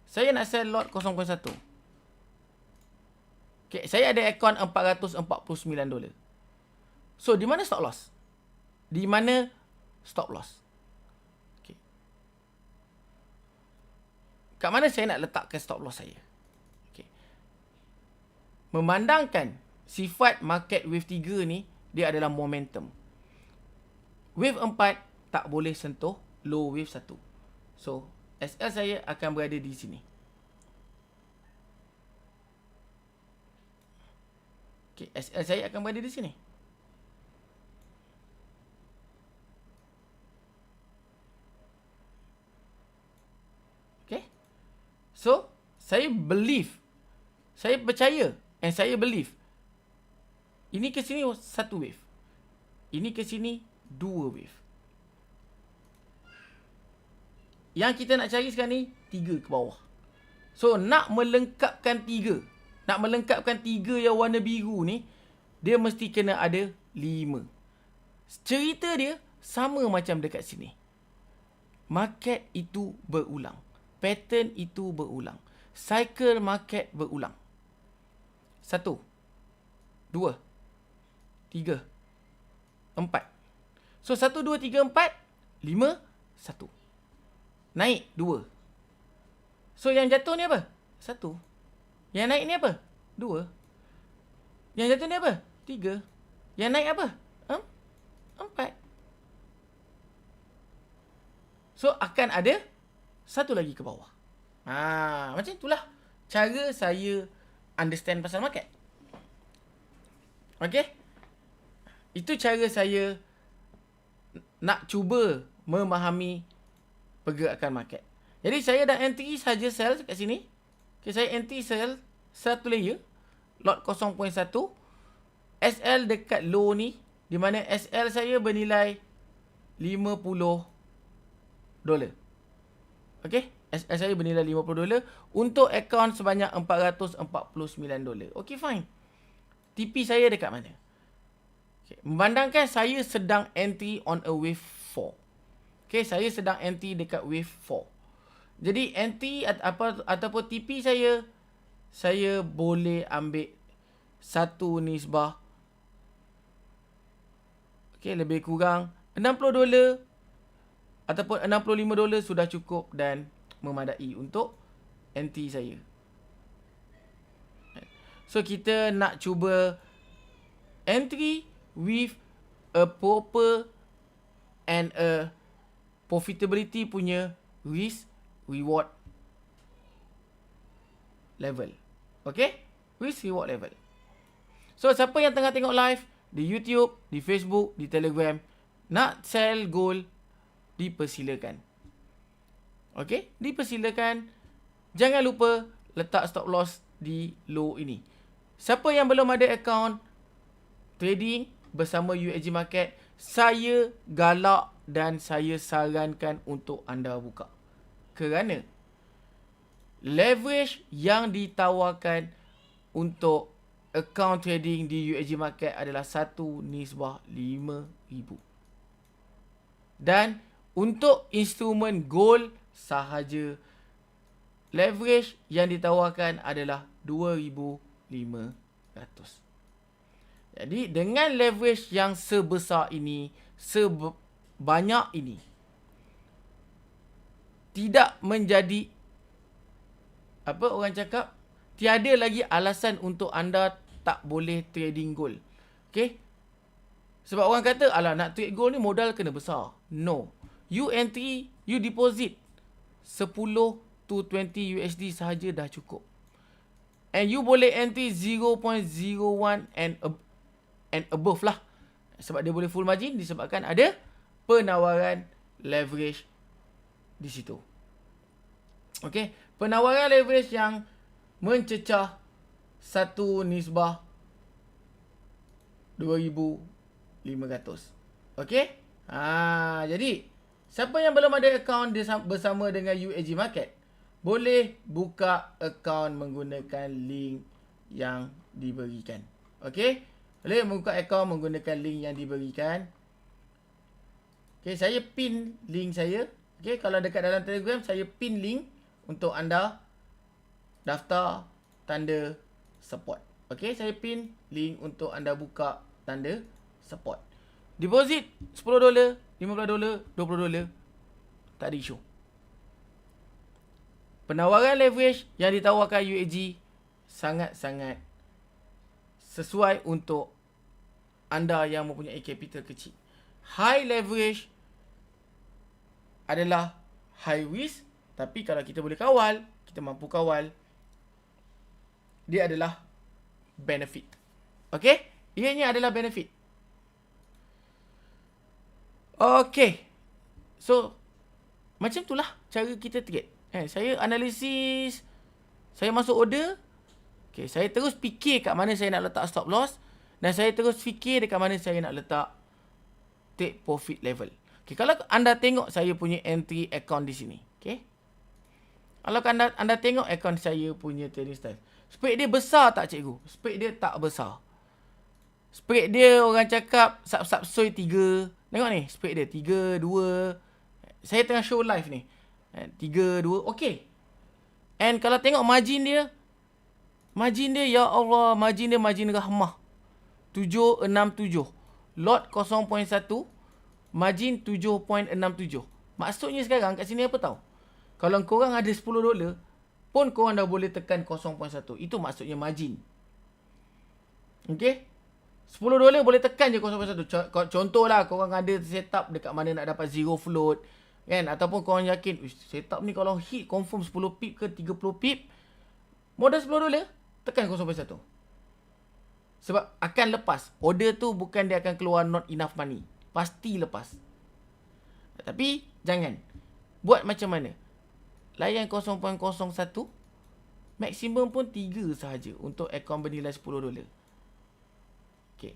Saya nak sell lot 0.1. Okay. Saya ada akaun $449. So, di mana stop loss? Di mana stop loss? Kat mana saya nak letakkan stop loss saya? Okay. Memandangkan sifat market wave 3 ni, dia adalah momentum. Wave 4 tak boleh sentuh low wave 1. So, SL saya akan berada di sini. Okay, SL saya akan berada di sini. So, saya believe. Saya percaya. And saya believe. Ini ke sini 1 wave. Ini ke sini 2 wave. Yang kita nak cari sekarang ni 3 ke bawah. So, nak melengkapkan 3. Nak melengkapkan 3 yang warna biru ni, dia mesti kena ada 5. Cerita dia sama macam dekat sini. Market itu berulang. Pattern itu berulang. Cycle market berulang. 1, 2, 3, 4. So, 1, 2, 3, 4, 5, 1. Naik 2. So, yang jatuh ni apa? 1. Yang naik ni apa? 2. Yang jatuh ni apa? 3. Yang naik apa? 4. So, akan ada 1 lagi ke bawah. Macam itulah cara saya understand pasal market. Okay? Itu cara saya nak cuba memahami pergerakan market. Jadi saya dah entry saja sell kat sini. Okay, saya entry sell 1 layer. Lot 0.1. SL dekat low ni. Di mana SL saya bernilai $50. Okay, SL saya bernilai $50 untuk akaun sebanyak $449. Okay, fine. TP saya dekat mana? Okay, memandangkan saya sedang entry on a wave 4. Okay, saya sedang entry dekat wave 4. Jadi, entry ataupun TP saya boleh ambil satu nisbah. Okay, lebih kurang $60 ataupun $65 sudah cukup dan memadai untuk entry saya. So, kita nak cuba entry with a proper and a profitability punya risk reward level. Okay? risk reward level. So siapa yang tengah tengok live di YouTube, di Facebook, di Telegram, nak sell gold, dipersilakan. Okay, dipersilakan. Jangan lupa letak stop loss di low ini. Siapa yang belum ada account trading bersama USG Market, saya galak dan saya sarankan untuk anda buka. Kerana leverage yang ditawarkan untuk account trading di USG Market adalah 1/5000. Dan untuk instrumen gold sahaja, leverage yang ditawarkan adalah 2500. Jadi dengan leverage yang sebesar ini, sebanyak ini, tidak menjadi, apa orang cakap, tiada lagi alasan untuk anda tak boleh trading gold. Okay? Sebab orang kata, alah nak trade gold ni modal kena besar. No. You entry, you deposit 10 to 20 USD sahaja dah cukup. And you boleh entry 0.01 and above lah. Sebab dia boleh full margin disebabkan ada penawaran leverage di situ. Okay. Penawaran leverage yang mencecah 1/2500. Okay. Jadi siapa yang belum ada account bersama dengan USG Market, boleh buka account menggunakan link yang diberikan. Okay. Boleh buka account menggunakan link yang diberikan. Okay, saya pin link saya. Okay, kalau dekat dalam Telegram, saya pin link untuk anda daftar tanda support. Okay, saya pin link untuk anda buka tanda support. Deposit $10, $15, $20. Tak ada isu. Penawaran leverage yang ditawarkan USG sangat-sangat sesuai untuk anda yang mempunyai capital kecil. High leverage adalah high risk, tapi kalau kita boleh kawal, kita mampu kawal, dia adalah benefit. Okay? Ianya adalah benefit. Okay. So, macam itulah cara kita trade. Saya analisis, saya masuk order. Okay, saya terus fikir kat mana saya nak letak stop loss. Dan saya terus fikir dekat mana saya nak letak take profit level. Okay, kalau anda tengok saya punya entry account di sini. Okay. Kalau anda tengok account saya punya trading style. Spread dia besar tak cikgu? Spread dia tak besar. Spread dia orang cakap sub soy 3. Tengok ni, spread dia 3, 2. Saya tengah show live ni. 3, 2, okay. And kalau tengok margin dia, ya Allah, margin rahmah. 767. Lot 0.1. Margin 7.67. Maksudnya sekarang kat sini apa tahu? Kalau korang ada $10 pun korang dah boleh tekan 0.1. Itu maksudnya margin. Okay? $10 boleh tekan je 0.1. Contohlah korang ada setup dekat mana nak dapat zero float. Kan? Ataupun korang yakin, setup ni kalau hit confirm 10 pip ke 30 pip. Modal $10, tekan 0.1. Sebab akan lepas. Order tu bukan dia akan keluar not enough money. Pasti lepas. Tapi jangan. Buat macam mana? Layan 0.01. Maksimum pun 3 sahaja untuk akaun bernilai $10. Okay.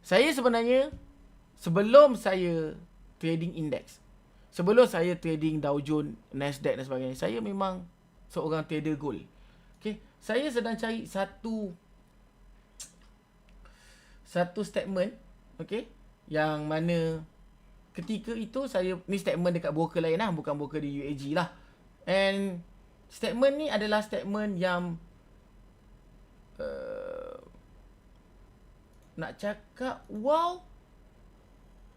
Saya sebenarnya, sebelum saya trading index, sebelum saya trading Dow Jones, Nasdaq dan sebagainya, saya memang seorang trader gold. Okay. Saya sedang cari satu statement, okay, yang mana ketika itu saya, ni statement dekat broker lain lah, bukan broker di USG lah. And statement ni adalah statement yang nak cakap wow,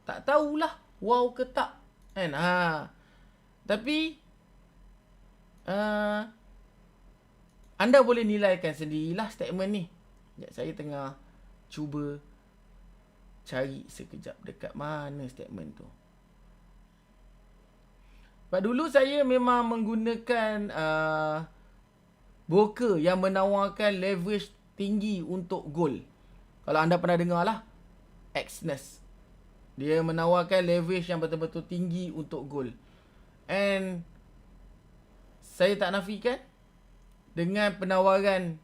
tak tahulah wow ke tak kan. Tapi anda boleh nilaikan sendirilah statement ni. Sekejap, saya tengah cuba cari sekejap dekat mana statement tu. Sebab dulu saya memang menggunakan broker yang menawarkan leverage tinggi untuk gold. Kalau anda pernah dengar lah, Exness. Dia menawarkan leverage yang betul-betul tinggi untuk gold. And saya tak nafikan dengan penawaran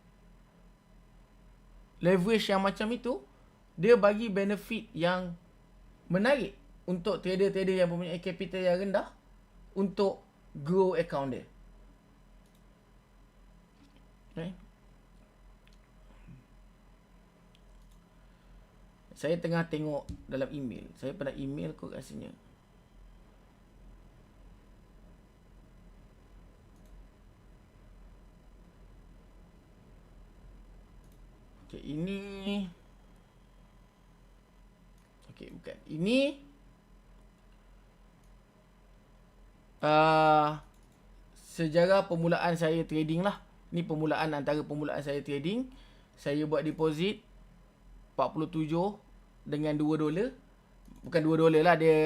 leverage yang macam itu, dia bagi benefit yang menarik untuk trader-trader yang mempunyai capital yang rendah untuk grow account dia. Okay. Saya tengah tengok dalam email. Saya pernah email kot rasanya. Okay, ini. Okay, bukan. Ini. Sejarah permulaan saya trading lah. Ni antara permulaan saya trading. Saya buat deposit 47 dengan $2. Bukan $2 lah, dia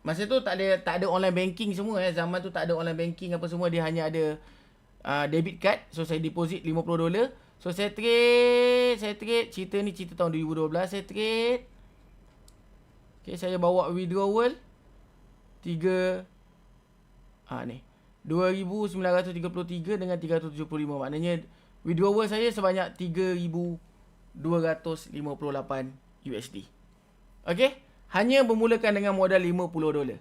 masa tu tak ada online banking semua Zaman tu tak ada online banking apa semua, dia hanya ada debit card. So saya deposit $50. So saya trade, cerita tahun 2012 saya trade. Okay, saya bawa withdrawal 2,933 dengan 375. Maknanya withdrawal saya sebanyak 3,258 USD. Okay, hanya bermulakan dengan modal $50.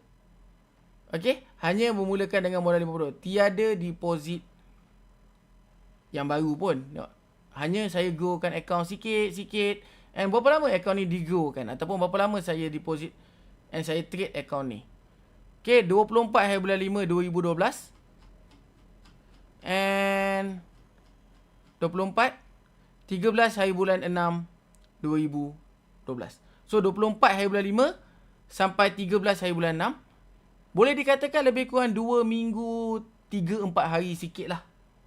Okay, hanya bermulakan dengan modal $50. Tiada deposit yang baru pun. Hanya saya growkan account sikit-sikit. And berapa lama account ni digrowkan, ataupun berapa lama saya deposit and saya trade account ni. Okay, 24 hari bulan 5 2012. And 24 13 hari bulan 6 2012. So 24 hari bulan 5 sampai 13 hari bulan 6, boleh dikatakan lebih kurang 2 minggu 3-4 hari sikit lah,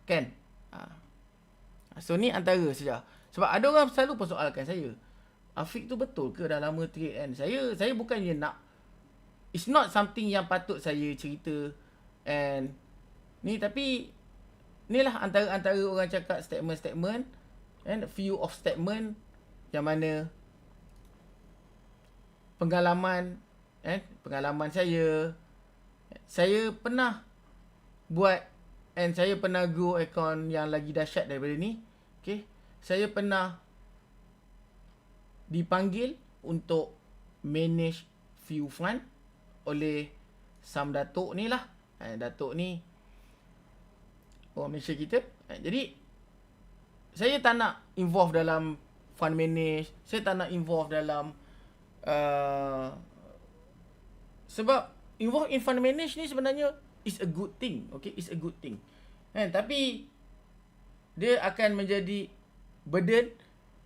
kan? So ni antara sejarah. Sebab ada orang selalu persoalkan saya, Afiq tu betul ke dah lama trade kan? Saya bukannya nak, it's not something yang patut saya cerita and ni, tapi ni lah antara orang cakap statement and few of statement yang mana pengalaman saya pernah buat and saya pernah grow account yang lagi dahsyat daripada ni. Okay, saya pernah dipanggil untuk manage few fund oleh Sam Datuk ni lah. Datuk ni orang Malaysia kita. Jadi saya tak nak involve dalam fund manage. Saya tak nak involve dalam sebab involve in fund manage ni sebenarnya is a good thing. Okay, is a good thing. Tapi dia akan menjadi burden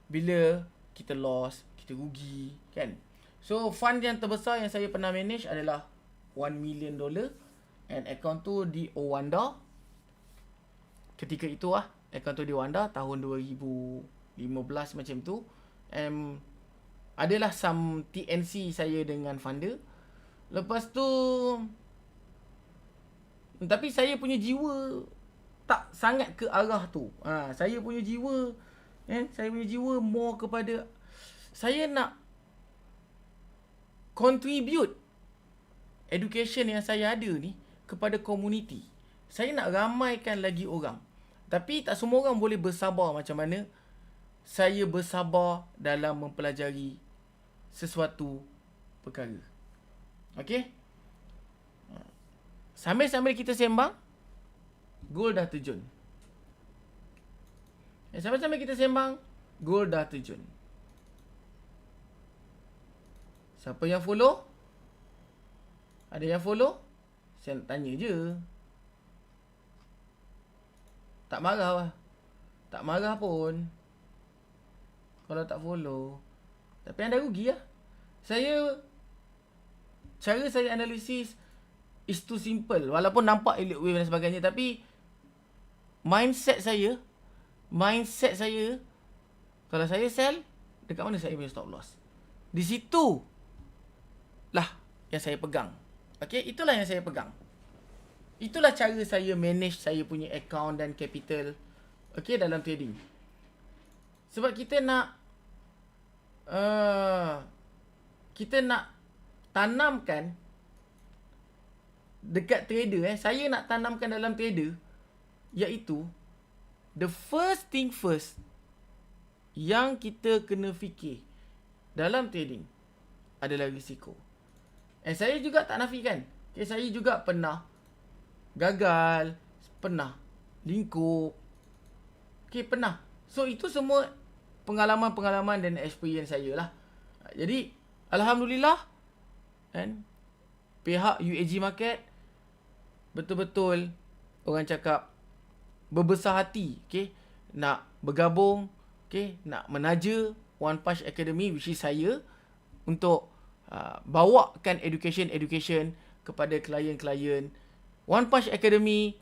bila kita loss, kita rugi, kan? So fund yang terbesar yang saya pernah manage adalah $1 million and account tu di Owanda. Ketika itu account tu di Owanda tahun 2015 macam tu. Adalah some TNC saya dengan funder. Lepas tu, tapi saya punya jiwa tak sangat ke arah tu. Saya punya jiwa, saya punya jiwa more kepada saya nak contribute education yang saya ada ni kepada community. Saya nak ramaikan lagi orang. Tapi tak semua orang boleh bersabar macam mana saya bersabar dalam mempelajari sesuatu perkara. Okey? Sambil-sambil kita sembang, gold dah terjun. Sambil-sambil kita sembang, gold dah terjun. Siapa yang follow? Ada yang follow? Saya nak tanya je. Tak marah lah. Tak marah pun kalau tak follow. Tapi anda rugi lah. Cara saya analisis is too simple. Walaupun nampak elite wave dan sebagainya, tapi mindset saya, kalau saya sell, dekat mana saya punya stop loss? Di situ lah yang saya pegang. Okay, itulah yang saya pegang. Itulah cara saya manage saya punya account dan capital, okay, dalam trading. Sebab kita nak tanamkan dekat trader, saya nak tanamkan dalam trader, iaitu the first thing first yang kita kena fikir dalam trading adalah risiko. And saya juga tak nafikan, okay, saya juga pernah gagal, pernah lingkup, okay, pernah. So itu semua pengalaman-pengalaman dan experience saya lah. Jadi alhamdulillah, kan, pihak UAG Market betul-betul orang cakap berbesar hati, okay, nak bergabung, okay, nak menaja One Punch Academy, which is saya, untuk bawakan education kepada klien-klien One Punch Academy,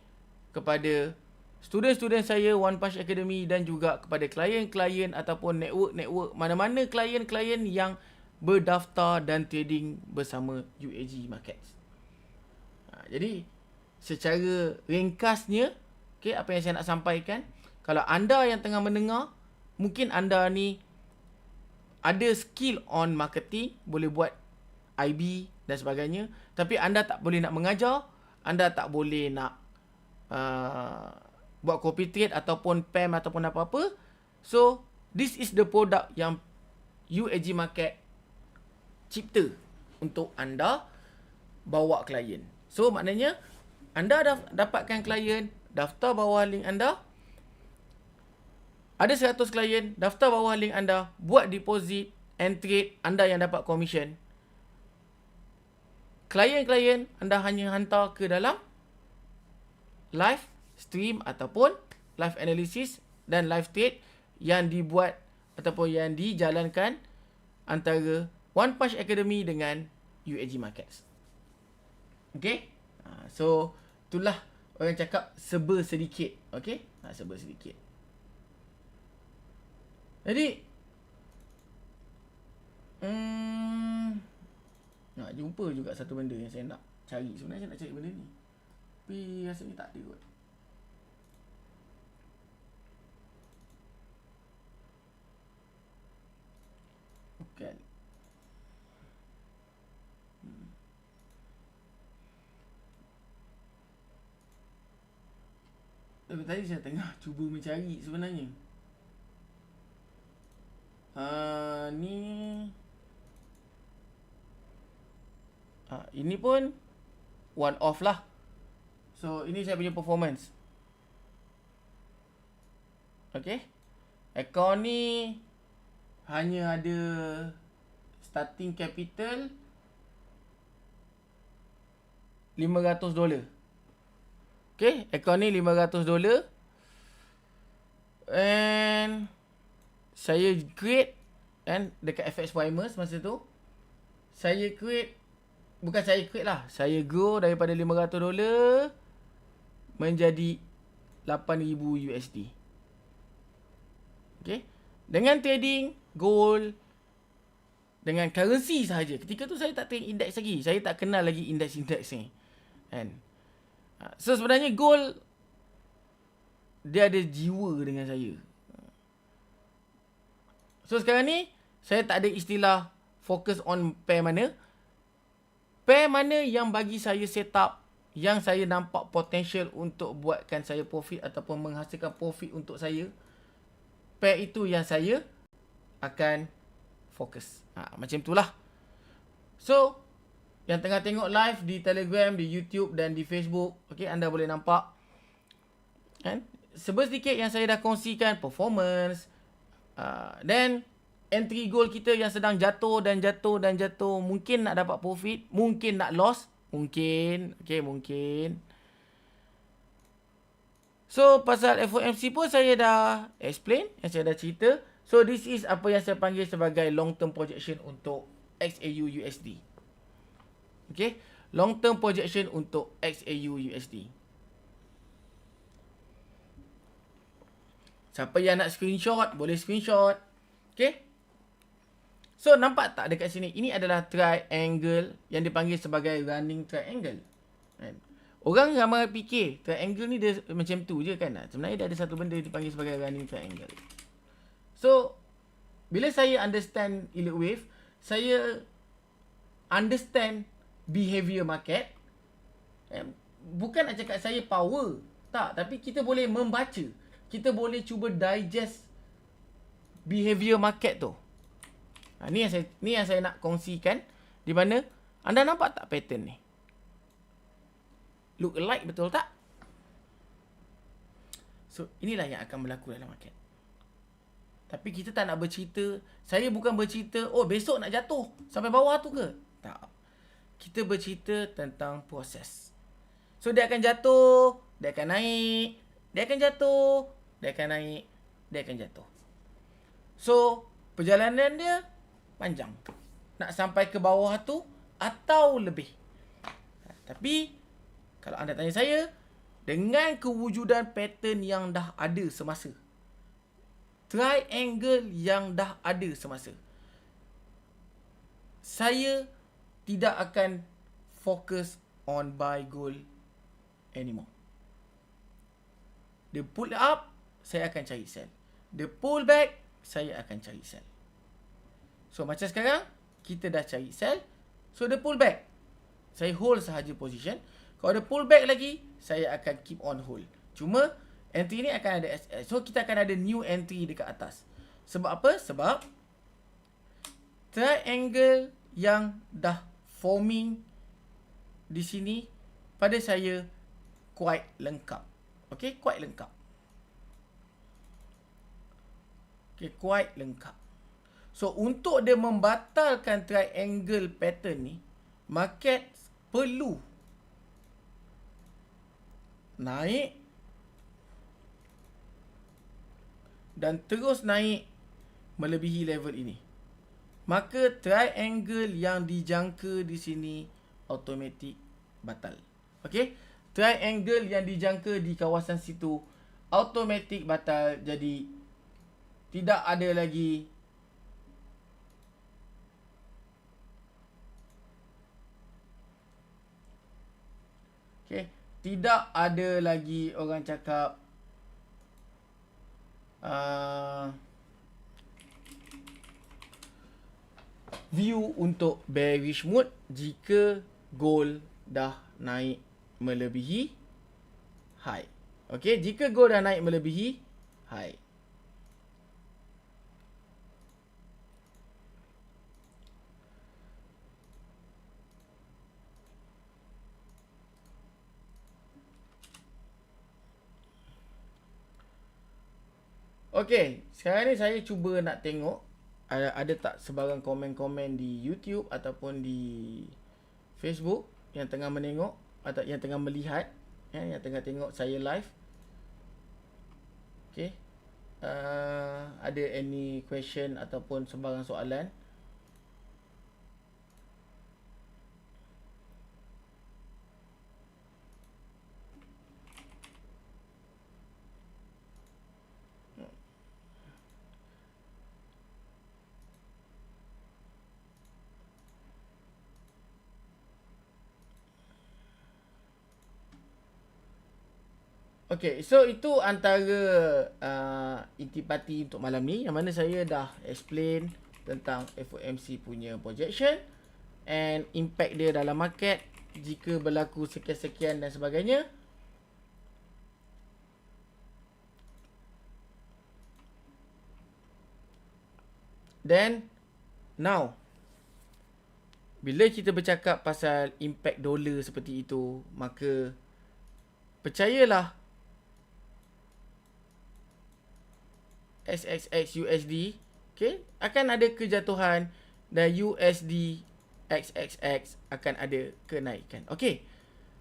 kepada student-student saya One Punch Academy, dan juga kepada klien-klien ataupun network mana-mana klien-klien yang berdaftar dan trading bersama UAG Markets. Jadi secara ringkasnya, okay, apa yang saya nak sampaikan, kalau anda yang tengah mendengar, mungkin anda ni ada skill on marketing, boleh buat IB dan sebagainya, tapi anda tak boleh nak mengajar, anda tak boleh nak buat copy trade ataupun PAM ataupun apa-apa. So this is the product yang UAG Market cipta untuk anda bawa klien. So maknanya anda dah dapatkan klien, daftar bawah link anda. Ada 100 klien, daftar bawah link anda, buat deposit and trade, anda yang dapat commission. Klien-klien anda hanya hantar ke dalam live stream ataupun live analysis dan live trade yang dibuat ataupun yang dijalankan antara One Punch Academy dengan UAG Markets. Okay? So itulah orang cakap serba sedikit. Okay? Serba sedikit. Jadi nak jumpa juga satu benda yang saya nak cari. Sebenarnya saya nak cari benda ni, tapi rasanya tak ada kot. Bukan. Tapi tadi saya tengah cuba mencari sebenarnya. Ni ini pun one off lah. So ini saya punya performance. Okay, account ni hanya ada starting capital $500. Okay, account ni $500. And saya create, kan, dekat FX Primers masa tu. Saya create, bukan saya create lah, saya grow daripada $500 menjadi 8,000 USD. Okay, dengan trading gold, dengan currency sahaja. Ketika tu saya tak trade index lagi, saya tak kenal lagi index-index ni, kan. So sebenarnya gold, dia ada jiwa dengan saya. So sekarang ni saya tak ada istilah fokus on pair mana. Pair mana yang bagi saya set up, yang saya nampak potential untuk buatkan saya profit ataupun menghasilkan profit untuk saya, pair itu yang saya akan fokus. Macam itulah. So yang tengah tengok live di Telegram, di YouTube dan di Facebook, okay, anda boleh nampak, kan, sedikit yang saya dah kongsikan performance, dan entry goal kita yang sedang jatuh dan jatuh dan jatuh. Mungkin nak dapat profit, mungkin nak loss, mungkin, okay, mungkin. So pasal FOMC pun saya dah explain, yang saya dah cerita. So this is apa yang saya panggil sebagai long term projection untuk XAU USD. Okay, long term projection untuk XAU USD. Siapa yang nak screenshot, boleh screenshot. Okay. So nampak tak dekat sini, ini adalah triangle yang dipanggil sebagai running triangle. Orang ramai fikir triangle ni dia macam tu je kan. Sebenarnya dia ada satu benda dipanggil sebagai running triangle. So, bila saya understand Elliott Wave, saya understand behavior market. Bukan nak cakap saya power. Tak, tapi kita boleh membaca. Kita boleh cuba digest behavior market tu. Ni yang saya nak kongsikan. Di mana anda nampak tak pattern ni? Look alike betul tak? So, inilah yang akan berlaku dalam market. Tapi kita tak nak bercerita. Saya bukan bercerita, oh besok nak jatuh sampai bawah tu ke? Tak. Kita bercerita tentang proses. So, dia akan jatuh, dia akan naik, dia akan jatuh, dia akan naik, dia akan jatuh. So, perjalanan dia panjang. Nak sampai ke bawah tu atau lebih. Tapi, kalau anda tanya saya, dengan kewujudan pattern yang dah ada semasa, triangle yang dah ada semasa, saya tidak akan fokus on buy gold anymore. Dia pull up, saya akan cari sell. Dia pull back, saya akan cari sell. So, macam sekarang, kita dah cari sell. So, dia pull back. Saya hold sahaja position. Kalau ada pullback lagi, saya akan keep on hold. Cuma, entry ni akan ada SS. So, kita akan ada new entry dekat atas. Sebab apa? Sebab triangle yang dah forming di sini, pada saya, quite lengkap. Okay, quite lengkap. Okay, quite lengkap. So, untuk dia membatalkan triangle pattern ni, market perlu naik dan terus naik melebihi level ini. Maka triangle yang dijangka di sini automatik batal. Okey? Triangle yang dijangka di kawasan situ automatik batal. Jadi tidak ada lagi tidak ada lagi orang cakap view untuk bearish mood jika gold dah naik melebihi high. Okey, jika gold dah naik melebihi high. Okey, sekarang ni saya cuba nak tengok ada tak sebarang komen-komen di YouTube ataupun di Facebook yang tengah menengok atau yang tengah melihat, yang tengah tengok saya live. Okey. Ada any question ataupun sebarang soalan? Okay, so itu antara intipati untuk malam ni, yang mana saya dah explain tentang FOMC punya projection and impact dia dalam market jika berlaku sekian-sekian dan sebagainya. Then now, bila kita bercakap pasal impact dolar seperti itu, maka percayalah SXX USD, okay, akan ada kejatuhan dan USD XXX akan ada kenaikan. Okay,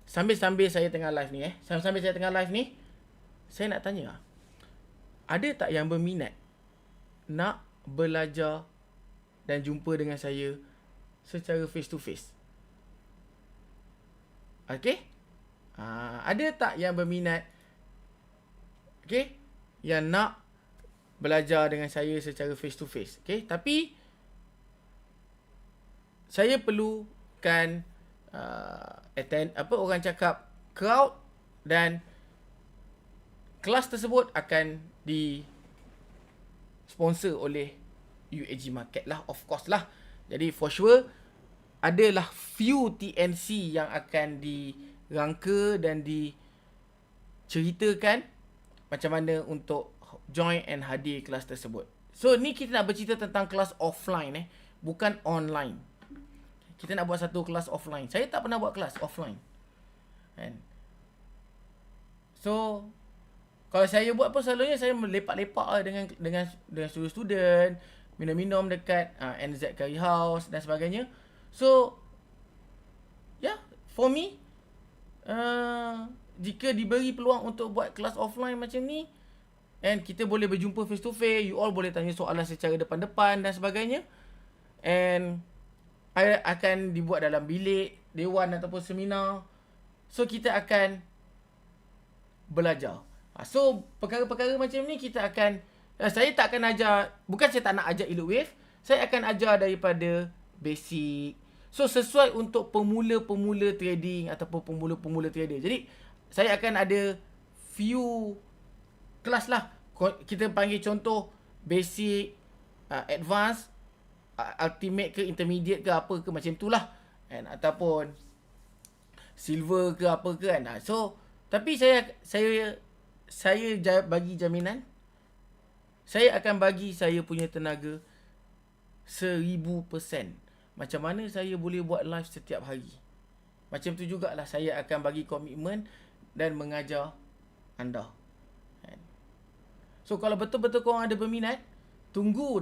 sambil-sambil saya tengah live ni sambil-sambil saya tengah live ni, saya nak tanya, ada tak yang berminat nak belajar dan jumpa dengan saya secara face to face? Okay, ada tak yang berminat, okay, yang nak belajar dengan saya secara face to face? Okay, tapi saya perlukan attend, orang cakap crowd dan kelas tersebut akan di sponsor oleh UAG Market lah, of course lah. Jadi for sure adalah few TNC yang akan dirangka dan diceritakan macam mana untuk join and hadir kelas tersebut. So ni kita nak bercerita tentang kelas offline bukan online. Kita nak buat satu kelas offline. Saya tak pernah buat kelas offline. Kan? So kalau saya buat pun selalunya saya melepak-lepak dengan student-student, minum-minum dekat NZ Curry House dan sebagainya. So yeah, for me jika diberi peluang untuk buat kelas offline macam ni and kita boleh berjumpa face to face, you all boleh tanya soalan secara depan-depan dan sebagainya, and akan dibuat dalam bilik dewan ataupun seminar. So kita akan belajar. So perkara-perkara macam ni kita akan saya tak akan ajar, bukan saya tak nak ajar Elite Wave, saya akan ajar daripada basic. So sesuai untuk pemula-pemula trading ataupun pemula-pemula trader. Jadi saya akan ada few kelas lah. Kita panggil contoh basic, advance, ultimate ke intermediate ke apa ke macam tu lah. And ataupun silver ke apa ke kan. So tapi saya bagi jaminan saya akan bagi saya punya tenaga 1000%. Macam mana saya boleh buat live setiap hari. Macam tu jugalah saya akan bagi komitmen dan mengajar anda. So kalau betul-betul korang ada berminat, tunggu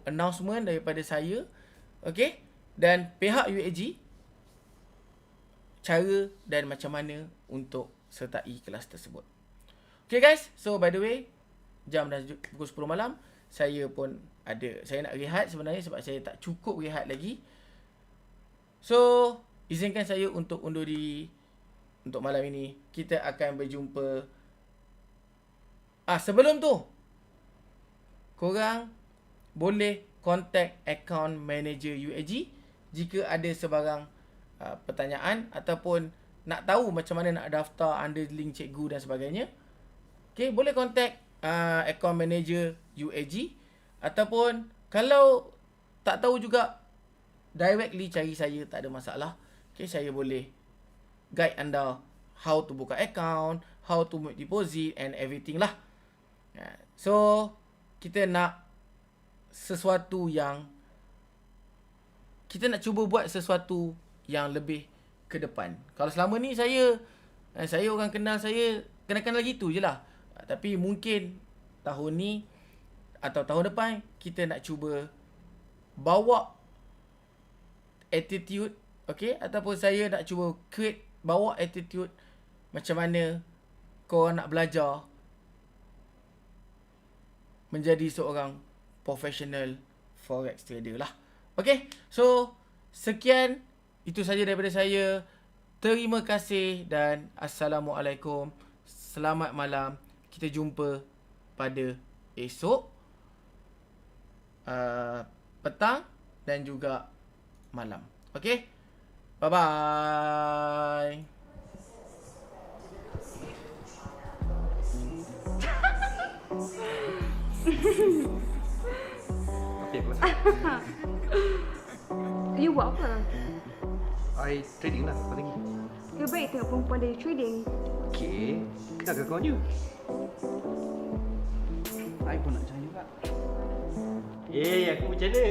announcement daripada saya. Okay? Dan pihak UAG cara dan macam mana untuk sertai kelas tersebut. Okay guys, so by the way, jam dah pukul 10 malam. Saya nak rehat sebenarnya sebab saya tak cukup rehat lagi. So, izinkan saya untuk undur diri untuk malam ini. Kita akan berjumpa. Sebelum tu, korang boleh contact account manager UAG jika ada sebarang pertanyaan ataupun nak tahu macam mana nak daftar under link cikgu dan sebagainya. Okay, boleh contact account manager UAG, ataupun kalau tak tahu juga directly cari saya, tak ada masalah. Okay, saya boleh guide anda how to buka account, how to make deposit and everything lah. So kita nak sesuatu yang kita nak cuba buat sesuatu yang lebih ke depan. Kalau selama ni saya orang kenal saya kenal gitu je lah. Tapi mungkin tahun ni atau tahun depan kita nak cuba bawa attitude, okay? Ataupun saya nak cuba bawa attitude macam mana korang nak belajar menjadi seorang professional forex trader lah. Okay, so sekian, itu saja daripada saya. Terima kasih dan Assalamualaikum. Selamat malam. Kita jumpa pada esok petang dan juga malam. Okay? Bye-bye. Apa yang kelas? You buat apa? I trading lah paling. Lebih baik tengok perempuan dari trading. Okay. Kenapa kau ni? I pun nak cari juga. Aku macam mana?